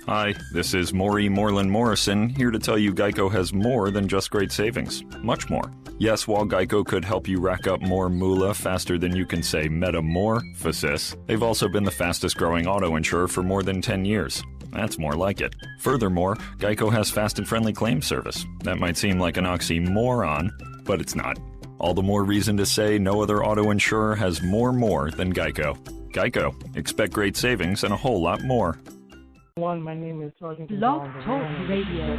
Hi, this is Maury Moreland Morrison, here to tell you Geico has more than just great savings. Much more. Yes, while Geico could help you rack up more moolah faster than you can say metamorphosis, they've also been the fastest growing auto insurer for more than 10 years. That's more like it. Furthermore, Geico has fast and friendly claim service. That might seem like an oxymoron, but it's not. All the more reason to say no other auto insurer has more than Geico. Geico. Expect great savings and a whole lot more. My name is Sergeant Blog Gonzalo. Talk Radio.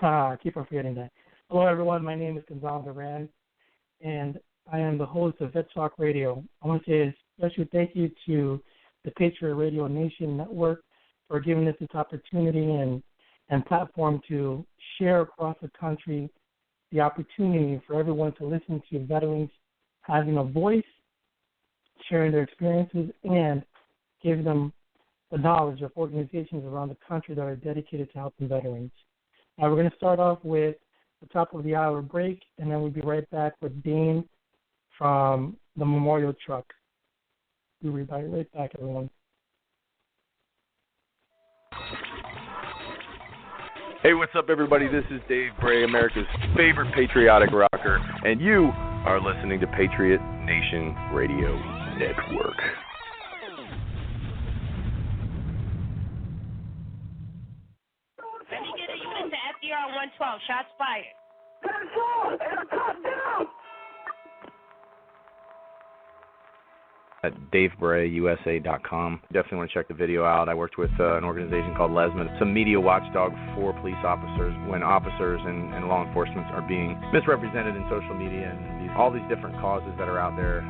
I keep on forgetting that. Hello, everyone. My name is Gonzalo Duran, and I am the host of Vet Talk Radio. I want to say a special thank you to the Patriot Radio Nation Network for giving us this opportunity and platform to share across the country the opportunity for everyone to listen to veterans having a voice, sharing their experiences, and giving them the knowledge of organizations around the country that are dedicated to helping veterans. Now, we're going to start off with the top of the hour break, and then we'll be right back with Dane from the Memorial Truck. We'll be right back, everyone. Hey, what's up, everybody? This is Dave Bray, America's favorite patriotic rocker, and you are listening to Patriot Nation Radio Network. Let me get a unit to FDR 112. Shots fired. At DaveBrayUSA.com. Definitely want to check the video out. I worked with an organization called Lesman. It's a media watchdog for police officers when officers and law enforcement are being misrepresented in social media and all these different causes that are out there,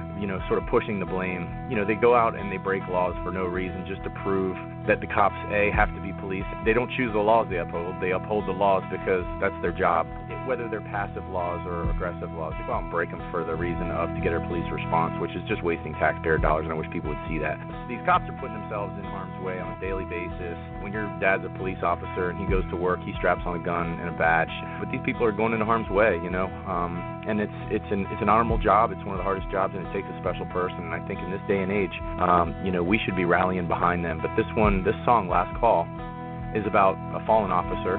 sort of pushing the blame. They go out and they break laws for no reason just to prove that the cops, A, have to be police. They don't choose the laws they uphold. They uphold the laws because that's their job. Whether they're passive laws or aggressive laws, they go out and break them for the reason of to get a police response, which is just wasting taxpayer dollars, and I wish people would see that. These cops are putting themselves in harm's way on a daily basis. When your dad's a police officer and he goes to work, he straps on a gun and a badge. But these people are going into harm's way, and it's an honorable job. It's one of the hardest jobs, and it takes a special person. And I think in this day and age, we should be rallying behind them. But this song, Last Call, is about a fallen officer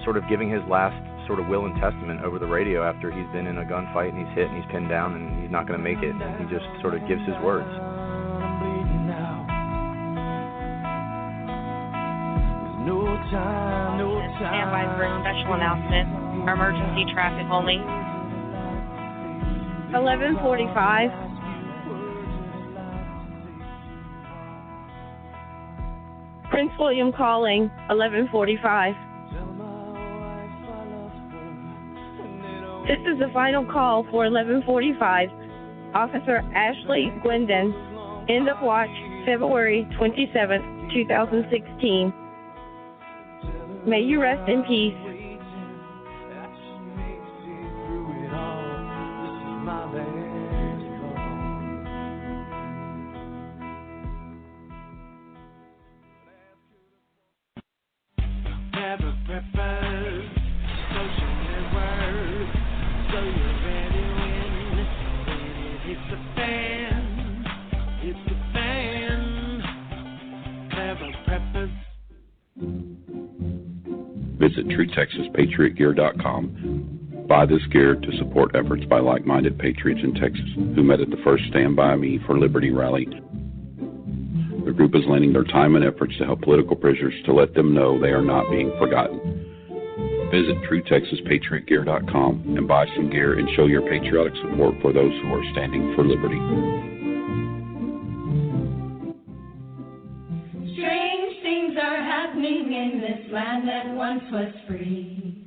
sort of giving his last sort of will and testament over the radio after he's been in a gunfight and he's hit and he's pinned down and he's not going to make it. He just sort of gives his words. Stand by for a special announcement. Emergency traffic only. 11:45. Prince William calling. 11:45. This is the final call for 11:45. Officer Ashley Gwendon, end of watch, February 27th, 2016. May you rest in peace. Visit TrueTexasPatriotGear.com. Buy this gear to support efforts by like-minded patriots in Texas who met at the first Stand By Me for Liberty rally. The group is lending their time and efforts to help political prisoners to let them know they are not being forgotten. Visit TrueTexasPatriotGear.com and buy some gear and show your patriotic support for those who are standing for liberty. In this land that once was free.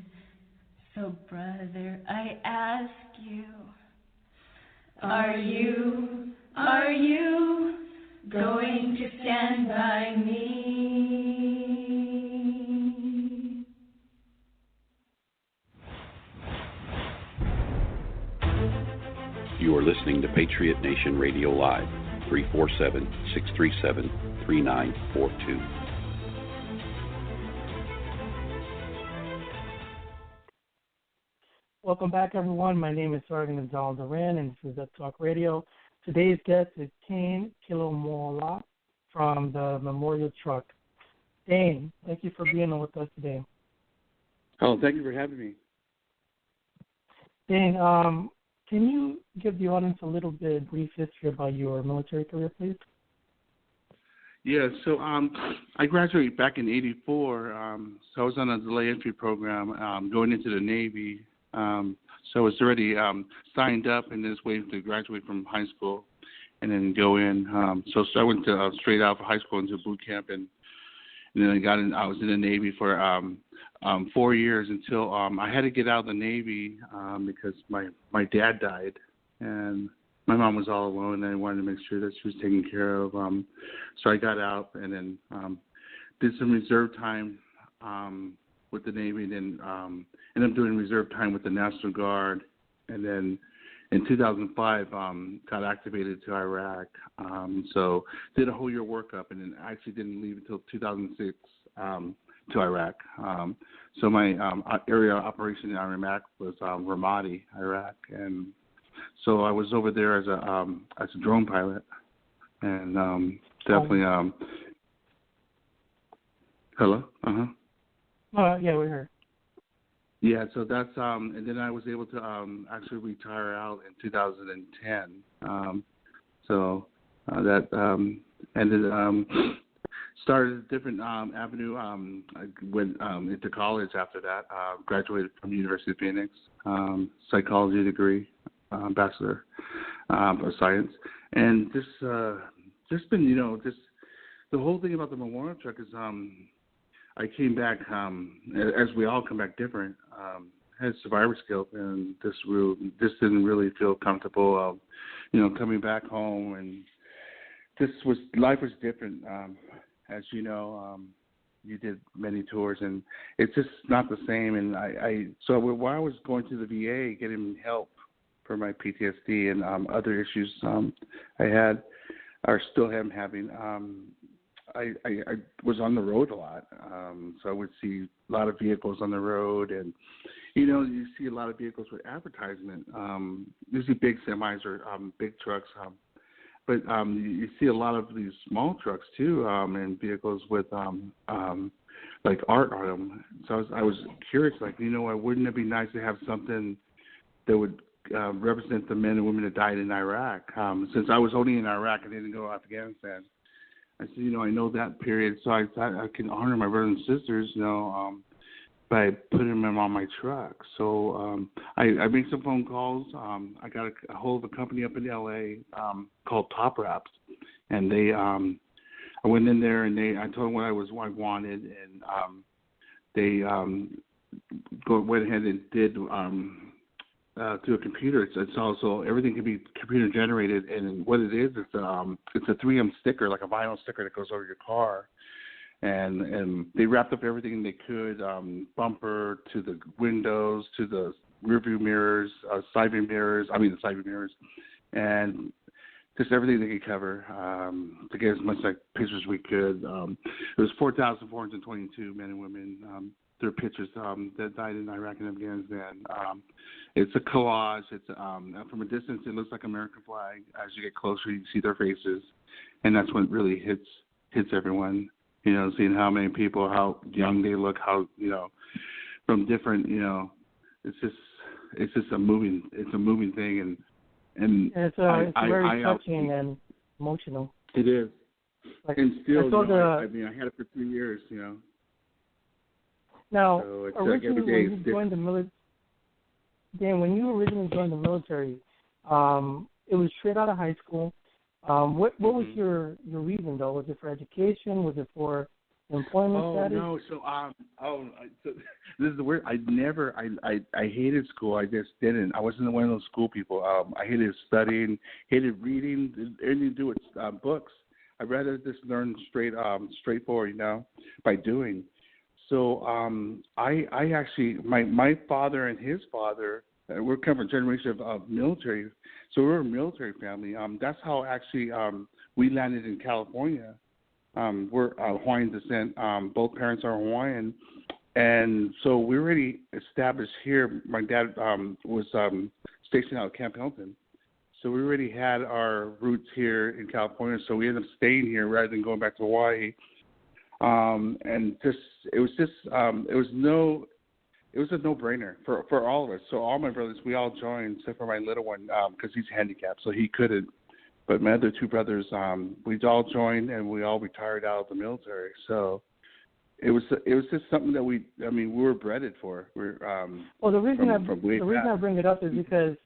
So, brother, I ask you, are you going to stand by me? You are listening to Patriot Nation Radio Live, 347-637-3942. Welcome back, everyone. My name is Sergeant Gonzalo Duran, and this is Vet Talk Radio. Today's guest is Kane Kilomola, from the memorial truck. Dane, thank you for being on with us today. Oh, thank you for having me. Dane, can you give the audience a little bit brief history about your military career, please? Yeah, so I graduated back in '84. So I was on a delay entry program going into the Navy. So I was already signed up and just waiting to graduate from high school and then go in. So I went to straight out of high school into boot camp, and then I was in the Navy for 4 years until I had to get out of the Navy because my dad died, and my mom was all alone, and I wanted to make sure that she was taken care of. So I got out and then did some reserve time with the Navy, and then ended up doing reserve time with the National Guard, and then in 2005 got activated to Iraq. So did a whole year workup, and then actually didn't leave until 2006 to Iraq. So my area operation in Iraq was Ramadi, Iraq, and so I was over there as a drone pilot, and definitely. Hello. Yeah, we're here. Yeah, so that's and then I was able to actually retire out in 2010. So that ended. Started a different avenue. I went into college after that. Graduated from University of Phoenix, psychology degree, bachelor of science, and just been just the whole thing about the memorial truck is I came back as we all come back different. Had survivor's guilt, and this didn't really feel comfortable. Coming back home, and life was different. As you know, you did many tours, and it's just not the same. And so while I was going to the VA getting help for my PTSD and other issues I had, or still am having, I was on the road a lot. So I would see a lot of vehicles on the road, and you see a lot of vehicles with advertisement. Usually big semis or big trucks. But you see a lot of these small trucks too, and vehicles with like art on them. So I was curious, wouldn't it be nice to have something that would represent the men and women that died in Iraq? Since I was only in Iraq, I didn't go to Afghanistan. I said, I know that period, so I thought I can honor my brothers and sisters, by putting them on my truck. So I made some phone calls. I got a hold of a company up in L.A. Called Top Wraps, and I went in there and I told them what I wanted, and they went ahead and did to a computer. It's also everything can be computer generated, and what it is, it's a 3M sticker, like a vinyl sticker that goes over your car. And they wrapped up everything they could, bumper to the windows to the rearview mirrors, the side view mirrors, and just everything they could cover to get as much pictures as we could. It was 4,422 men and women. Their pictures that died in Iraq and Afghanistan. It's a collage. It's from a distance, it looks like an American flag. As you get closer, you see their faces, and that's when it really hits everyone. Seeing how many people, how young they look, how from different, it's just a moving thing, and it's very touching and emotional. It is, and still, I had it for 3 years, Now, so it's originally, when you joined the military, Dan, when you originally joined the military, it was straight out of high school. What was your reason though? Was it for education? Was it for employment status? No. So this is the weird. I hated school. I just didn't. I wasn't one of those school people. I hated studying, hated reading, anything to do with books. I'd rather just learn straightforward, by doing. So I actually, my father and his father, we're kind of a generation of military, so we're a military family. That's how actually we landed in California. We're Hawaiian descent. Both parents are Hawaiian, and so we're already established here. My dad was stationed out at Camp Hilton, So we already had our roots here in California, so we ended up staying here rather than going back to Hawaii. And it was a no-brainer for all of us. So all my brothers, we all joined, except for my little one, because he's handicapped, so he couldn't. But my other two brothers, we all joined, and we all retired out of the military. So it was just something that we were bred for. Well, the reason I bring it up is because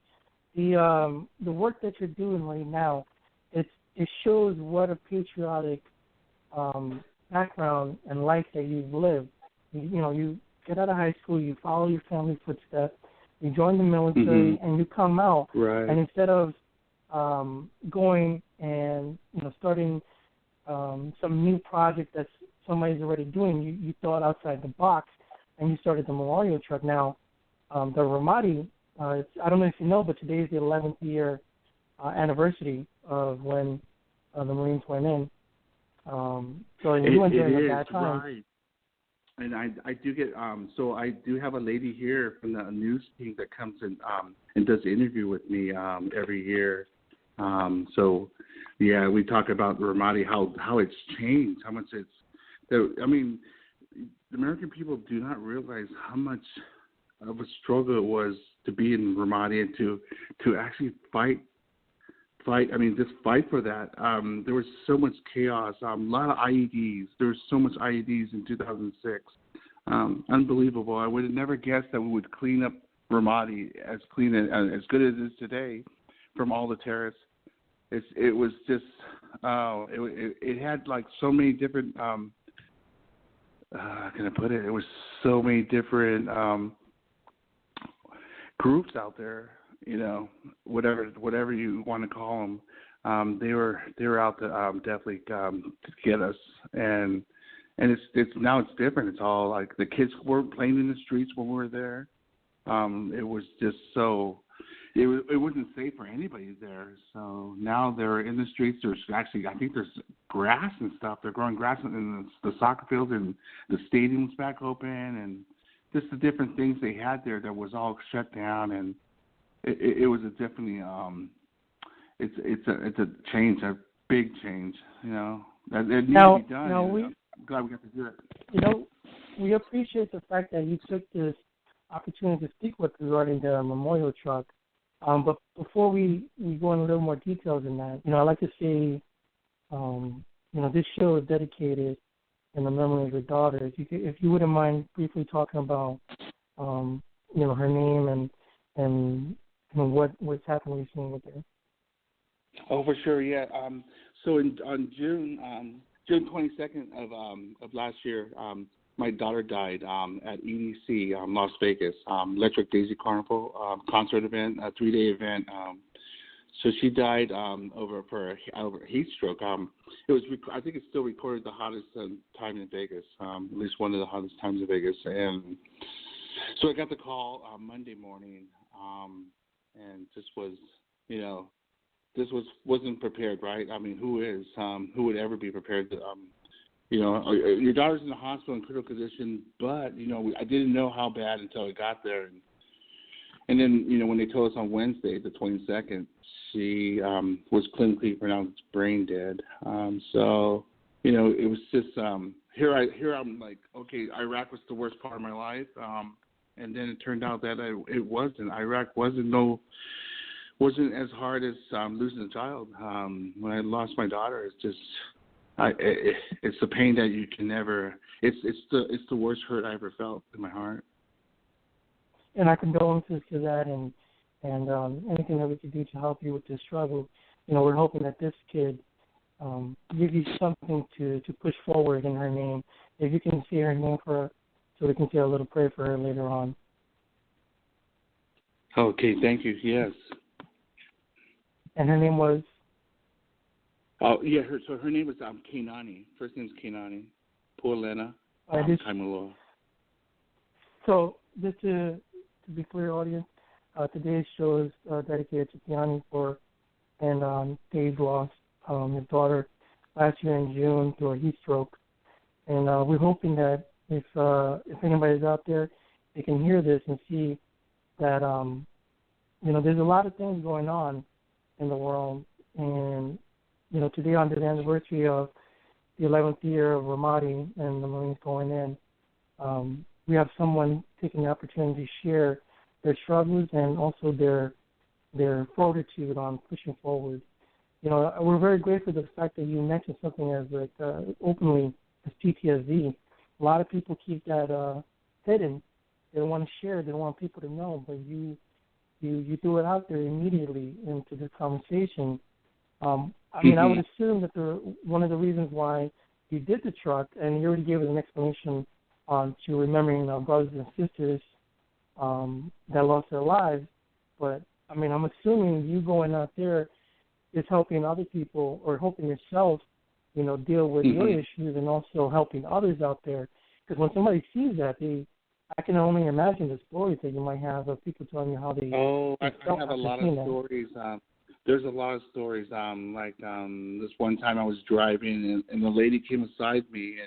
the work that you're doing right now, it shows what a patriotic background and life that you've lived. You get out of high school, you follow your family's footsteps, you join the military, and you come out. Right. And instead of going and starting some new project that somebody's already doing, you thought outside the box, and you started the memorial truck. Now, the Ramadi, I don't know if you know, but today is the 11th year anniversary of when the Marines went in. So you went during that time. Right. And I do get so I do have a lady here from the news team that comes in and does an interview with me every year. So yeah, we talk about Ramadi, how it's changed, how much the American people do not realize how much of a struggle it was to be in Ramadi and to actually fight. Just fight for that. There was so much chaos, a lot of IEDs. There was so much IEDs in 2006. Unbelievable. I would have never guessed that we would clean up Ramadi as clean and as good as it is today from all the terrorists. It was just, it had like so many different, how can I put it? It was so many different groups out there. Whatever you want to call them, they were out to definitely to get us, and it's now it's different. It's all like the kids weren't playing in the streets when we were there. It was just so it wasn't safe for anybody there. So now they're in the streets. There's actually I think there's grass and stuff. They're growing grass in the soccer fields, and the stadium's back open, and just the different things they had there that was all shut down. And it was definitely it's a change, a big change, that it needed to be done. I'm glad we got to do it. We appreciate the fact that you took this opportunity to speak with regarding the memorial truck. But before we go into a little more details in that, I'd like to say, this show is dedicated in the memory of your daughter. If you wouldn't mind briefly talking about, her name and what's happened recently with her. Oh, for sure, yeah. So on June 22nd of last year, my daughter died at EDC, Las Vegas, Electric Daisy Carnival concert event, a 3-day event. So she died over heat stroke. It was, I think it's still recorded the hottest time in Vegas, at least one of the hottest times in Vegas. And so I got the call Monday morning, and just was, wasn't prepared, right? Who would ever be prepared to, your daughter's in the hospital in critical condition, but, I didn't know how bad until I got there. And then, when they told us on Wednesday, the 22nd, she was clinically pronounced brain dead. So, it was just, here I'm like, okay, Iraq was the worst part of my life. And then it turned out that it wasn't. Iraq wasn't as hard as losing a child. When I lost my daughter, it's just, it's the pain that you can never. It's the worst hurt I ever felt in my heart. And our condolences to that, and anything that we can do to help you with this struggle. We're hoping that this kid give you something to push forward in her name. If you can see her name so we can say a little prayer for her later on. Okay, thank you. Yes. And her name was? Oh, yeah, her name was Kainani. First name is Kainani. Pualena Kaimaloa. So, just to be clear, audience, today's show is dedicated to Kiani and Dave lost his daughter last year in June through a heat stroke. And we're hoping that if anybody's out there, they can hear this and see that, there's a lot of things going on in the world. And, today on the anniversary of the 11th year of Ramadi and the Marines going in, we have someone taking the opportunity to share their struggles and also their fortitude on pushing forward. We're very grateful for the fact that you mentioned something as openly as PTSD. A lot of people keep that hidden. They don't want to share. They don't want people to know. But you threw it out there immediately into the conversation. I would assume that one of the reasons why you did the truck, and you already gave us an explanation to remembering brothers and sisters that lost their lives. But I'm assuming you going out there is helping other people or helping yourself, deal with your issues and also helping others out there. Because when somebody sees that, I can only imagine the stories that you might have of people telling you how they. Oh, I have a lot of stories. There's a lot of stories. This one time I was driving and the lady came beside me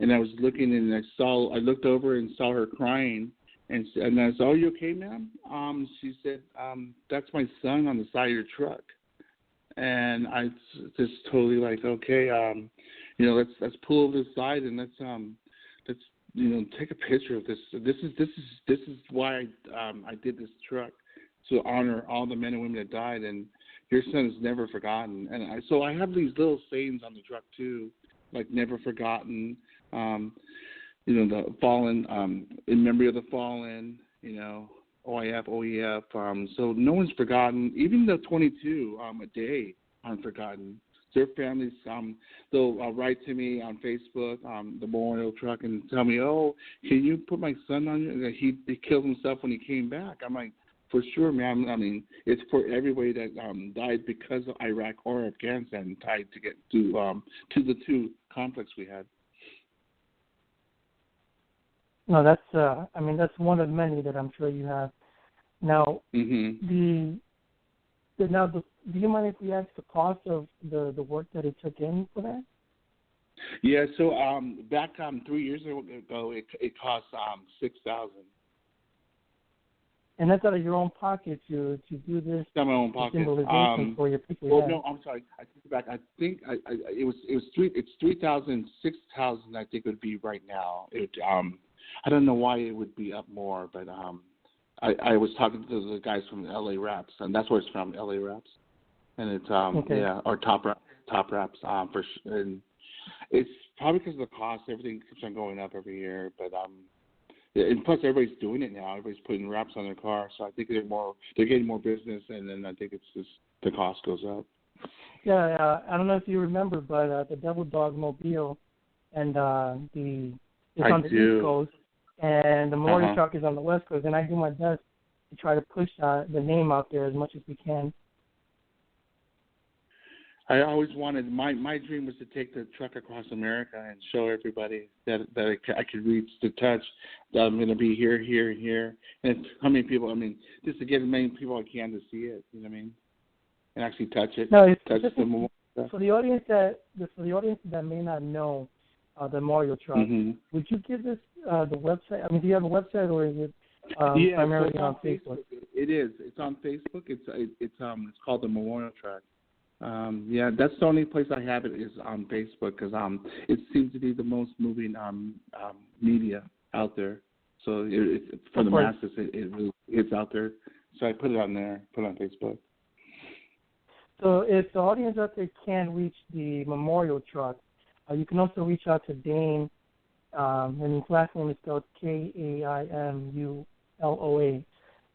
and I was looking and I looked over and saw her crying and I said, "Are you okay, ma'am?" She said, "That's my son on the side of your truck." And I just totally okay, let's pull over to the side and let's take a picture of this. This is why I did this truck, to honor all the men and women that died, and your son is never forgotten. And so I have these little sayings on the truck too, like never forgotten, the fallen, in memory of the fallen, OIF, OEF. So no one's forgotten. Even the 22 a day aren't forgotten. Their families, they'll write to me on Facebook, the memorial truck, and tell me, "Oh, can you put my son on you? He killed himself when he came back." I'm like, "For sure, ma'am. It's for everybody that died because of Iraq or Afghanistan, tied to get to the two conflicts we had." No, that's one of many that I'm sure you have. Now, do you mind if we ask the cost of the work that it took in for that? Yeah. So back 3 years ago, it cost $6,000. And that's out of your own pocket to do this. It's out of my own pocket. Symbolization for your people. Well, no, I'm sorry. I take it back. I think it was it's $3,000, $6,000. I think it would be right now. I don't know why it would be up more, but I was talking to the guys from LA Raps, and that's where it's from, LA Raps, and it's or Top Raps for sure. And it's probably because of the cost. Everything keeps on going up every year, but and plus everybody's doing it now. Everybody's putting wraps on their car, so I think they're getting more business, and then I think it's just the cost goes up. Yeah, I don't know if you remember, but the Devil Dog Mobile and it's on the East Coast, and the memorial truck is on the West Coast, and I do my best to try to push the name out there as much as we can. I always wanted, my dream was to take the truck across America and show everybody that I could reach the touch, that I'm going to be here, here, and here. And how many people, just to get as many people I can to see it, you know what I mean? And actually touch it. No, touch the memorial. For the audience that may not know the memorial truck, would you give us the website? Do you have a website, or is it primarily on Facebook? It is. It's on Facebook. It's called the Memorial Truck. That's the only place I have it is on Facebook, because it seems to be the most moving media out there. So for the masses, it's out there. So I put it on there. Put it on Facebook. So if the audience out there can't reach the memorial truck, you can also reach out to Dane, and his last name is spelled Kaimula,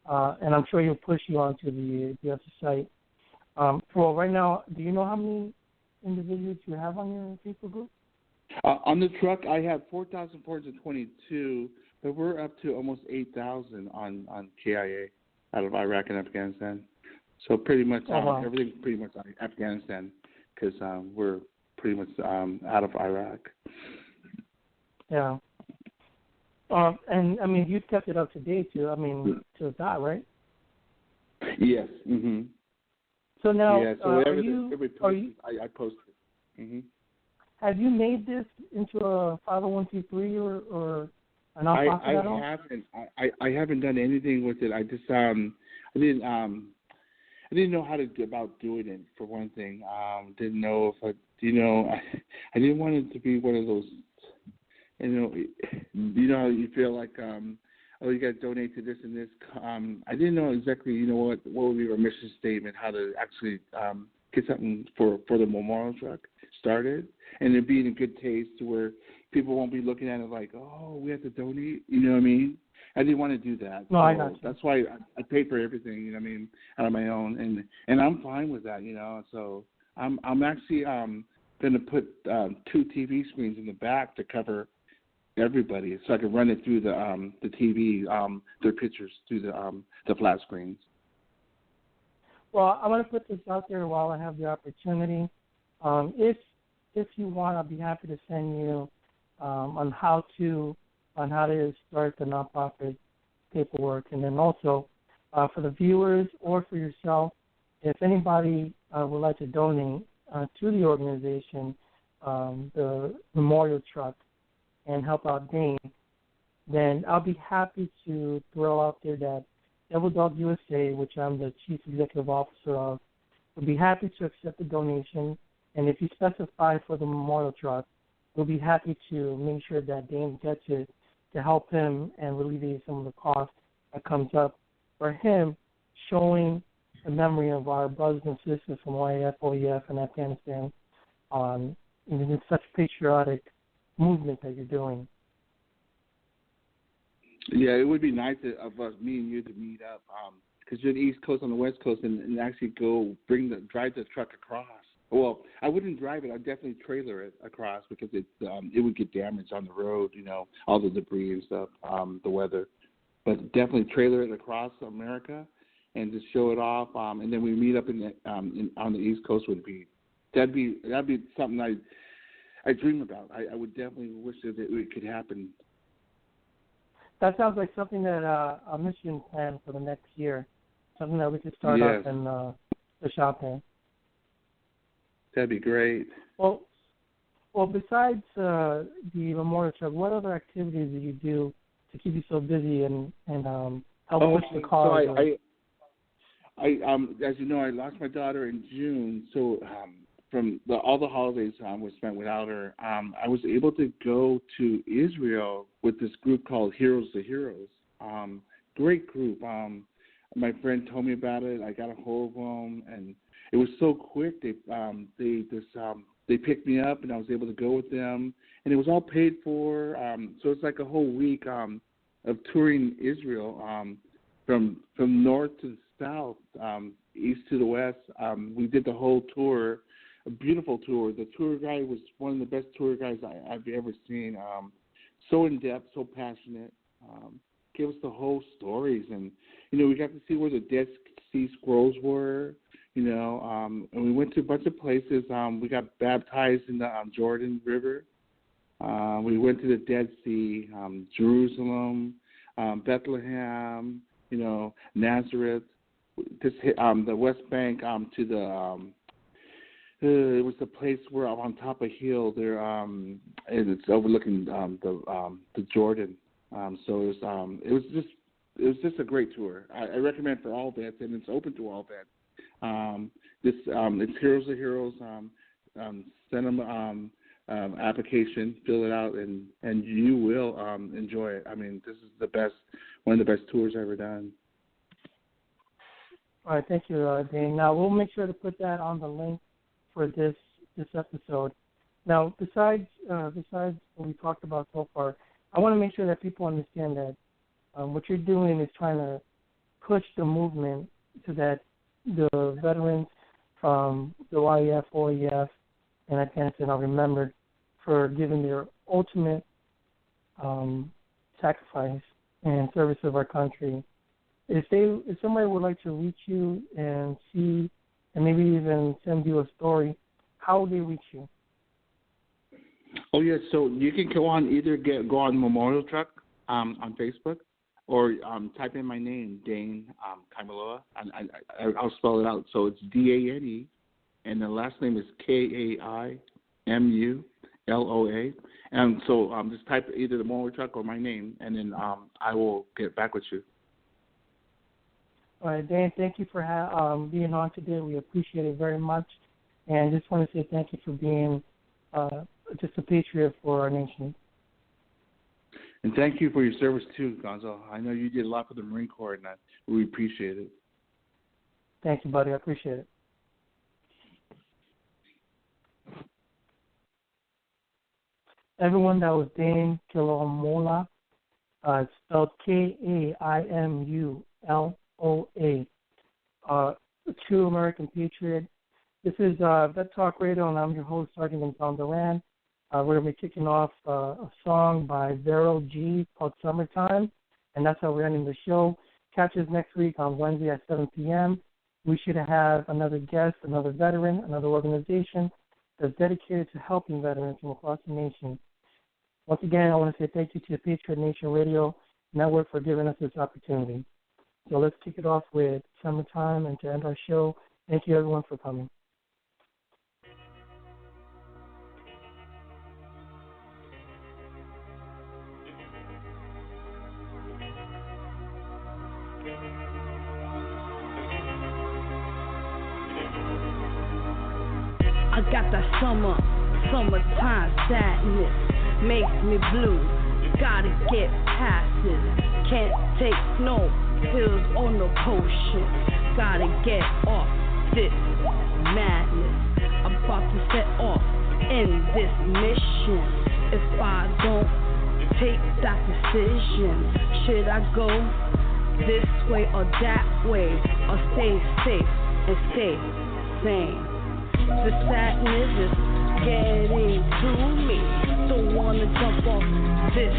and I'm sure he'll push you onto the other site. For right now, do you know how many individuals you have on your Facebook group? On the truck, I have 4,422, but we're up to almost 8,000 on KIA out of Iraq and Afghanistan. So pretty much everything's pretty much Afghanistan, because we're pretty much out of Iraq. Yeah. And you kept it up to date to that, right? Yes. So now, I posted. Have you made this into a 501c3 or a nonprofit at all? I haven't done anything with it. I just I didn't know how to go about doing it, for one thing. Didn't know if I didn't want it to be one of those, how you feel like, you got to donate to this and this. I didn't know exactly, what would be our mission statement, how to actually get something for the memorial truck started, and it be in good taste to where people won't be looking at it like, oh, we have to donate. You know what I mean? I didn't want to do that. No, so I got you. That's why I pay for everything. Out of my own, and I'm fine with that. So I'm actually going to put 2 TV screens in the back to cover everybody, so I can run it through the TV, their pictures through the flat screens. Well, I want to put this out there while I have the opportunity. If you want, I'll be happy to send you on how to start the nonprofit paperwork, and then also for the viewers or for yourself, if anybody would like to donate to the organization, the memorial truck, and help out Dane, then I'll be happy to throw out there that Devil Dog USA, which I'm the Chief Executive Officer of, would be happy to accept the donation. And if you specify for the memorial truck, we'll be happy to make sure that Dane gets it to help him and alleviate some of the cost that comes up for him, showing the memory of our brothers and sisters from YAF, OEF, and Afghanistan in such patriotic movement that you're doing. Yeah, it would be nice of us, me and you, to meet up, because you're the East Coast on the West Coast, and actually drive the truck across. Well, I wouldn't drive it. I'd definitely trailer it across because it would get damaged on the road, all the debris and stuff, the weather. But definitely trailer it across America and just show it off, and then we meet up on the East Coast. That'd be something I dream about. I would definitely wish that it could happen. That sounds like something that a mission plan for the next year, something that we could start up in the shop in. That'd be great. Well, besides the memorial truck, what other activities do you do to keep you so busy and help push the cause? So I as you know, I lost my daughter in June, so from all the holidays were spent without her. I was able to go to Israel with this group called Heroes to Heroes. Great group. My friend told me about it. I got a hold of them, and it was so quick. They picked me up, and I was able to go with them, and it was all paid for. So it's like a whole week of touring Israel, from north to south, east to the west. We did the whole tour. A beautiful tour. The tour guide was one of the best tour guides I've ever seen. So in depth, so passionate. Gave us the whole stories, and we got to see where the Dead Sea Scrolls were. And we went to a bunch of places. We got baptized in the Jordan River. We went to the Dead Sea, Jerusalem, Bethlehem, Nazareth. Just hit the West Bank to the. It was the place where I'm on top of a hill there, and it's overlooking the Jordan. So it was just a great tour. I recommend for all vets, and it's open to all vets. It's Heroes to Heroes. Send them application, fill it out, and you will enjoy it. I mean, this is one of the best tours I've ever done. All right, thank you, Dane. Now we'll make sure to put that on the link for this episode. Now, besides what we talked about so far, I want to make sure that people understand that what you're doing is trying to push the movement so that the veterans from the YEF, OEF, and Afghanistan are remembered for giving their ultimate sacrifice in service of our country. If somebody would like to reach you and see, and maybe even send you a story, how would they reach you? Oh, yeah, so you can go on Memorial Truck on Facebook, or type in my name, Dane Kaimuloa. I'll spell it out. So it's D-A-N-E, and the last name is K-A-I-M-U-L-O-A. And so just type either the Memorial Truck or my name, and then I will get back with you. All right, Dan, thank you for being on today. We appreciate it very much. And just want to say thank you for being just a patriot for our nation. And thank you for your service, too, Gonzalo. I know you did a lot for the Marine Corps, and we appreciate it. Thank you, buddy. I appreciate it. Everyone, that was Dane Kilomola. It's spelled Kaimula. A true American patriot. This is Vet Talk Radio, and I'm your host, Sergeant Gonzalo Duran. We're going to be kicking off a song by Vero G called Summertime, and that's how we're ending the show. Catch us next week on Wednesday at 7 p.m. We should have another guest, another veteran, another organization that's dedicated to helping veterans from across the nation. Once again, I want to say thank you to the Patriot Nation Radio Network for giving us this opportunity. So let's kick it off with Summertime, and to end our show, thank you everyone for coming. I got that summertime sadness, makes me blue. Gotta get past this. Can't take no pills or no potion. Gotta get off this madness. I'm about to set off in this mission. If I don't take that decision, should I go this way or that way, or stay safe and stay sane? The sadness is getting to me. Don't wanna jump off this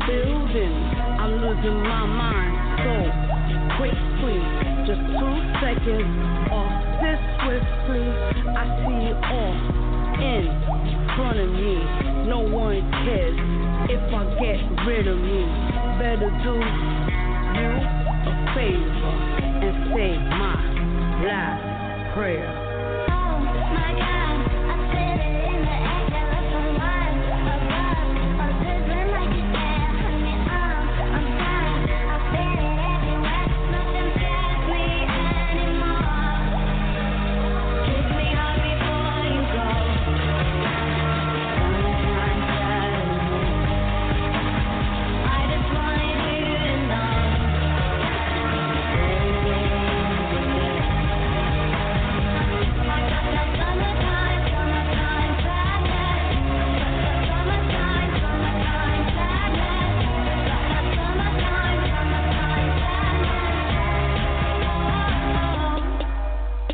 building. I'm losing my mind so quickly. Just 2 seconds off this swiftly. I see it all in front of me. No one cares if I get rid of me. Better do you a favor and say my last prayer.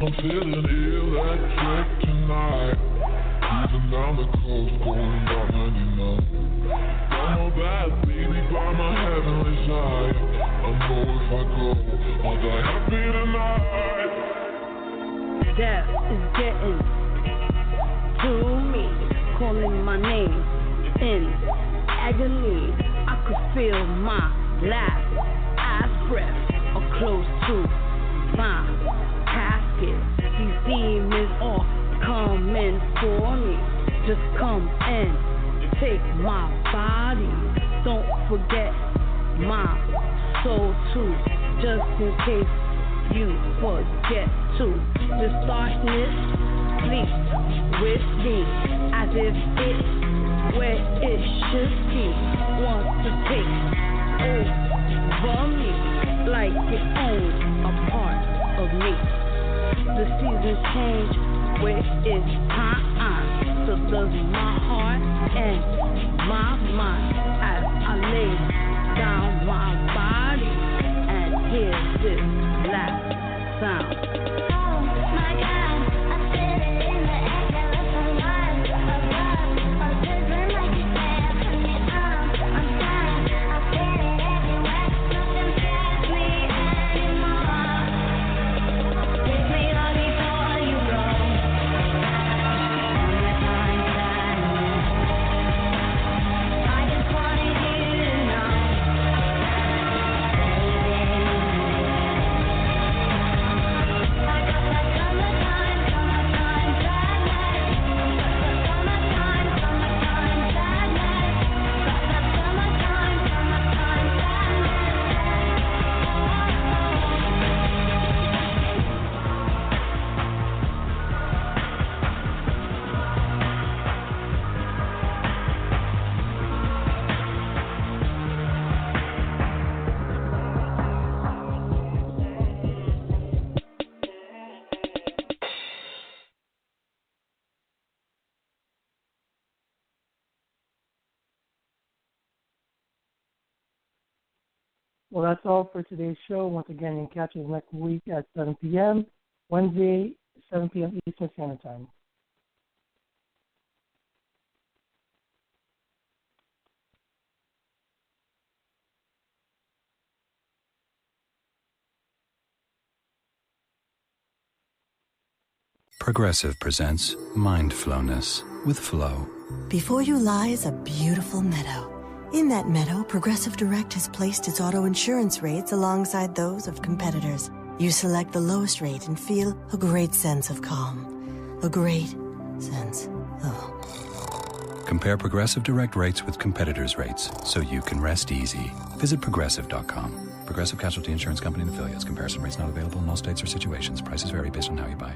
I'm feeling electric tonight. Cruising down the coast, going about 99. Got my bad baby by my heavenly side. I know if I go, I'll die happy tonight. Death is getting to me, calling my name in agony. I could feel my last breath or close to my casket. These demons are coming for me. Just come and take my body. Don't forget my soul too. Just in case you forget to. This darkness sleeps with me as if it's where it should be. Wants to take over me like it owns a part of me. The seasons change where it's time. So does my heart and my mind as I lay down my body and hear this last sound. Oh my God, I feel it in the air, there is a line above, a rhythm like you said, put me on, I'm fine, I feel it everywhere, nothing scares me anymore. Give me all before you go. I just wanted you to know. Well, that's all for today's show. Once again, you can catch us next week at 7 p.m., Wednesday, 7 p.m. Eastern Standard Time. Progressive presents Mindfulness with Flo. Before you lies a beautiful meadow. In that meadow, Progressive Direct has placed its auto insurance rates alongside those of competitors. You select the lowest rate and feel a great sense of calm. A great sense of... Compare Progressive Direct rates with competitors' rates so you can rest easy. Visit Progressive.com. Progressive Casualty Insurance Company and affiliates. Comparison rates not available in all states or situations. Prices vary based on how you buy.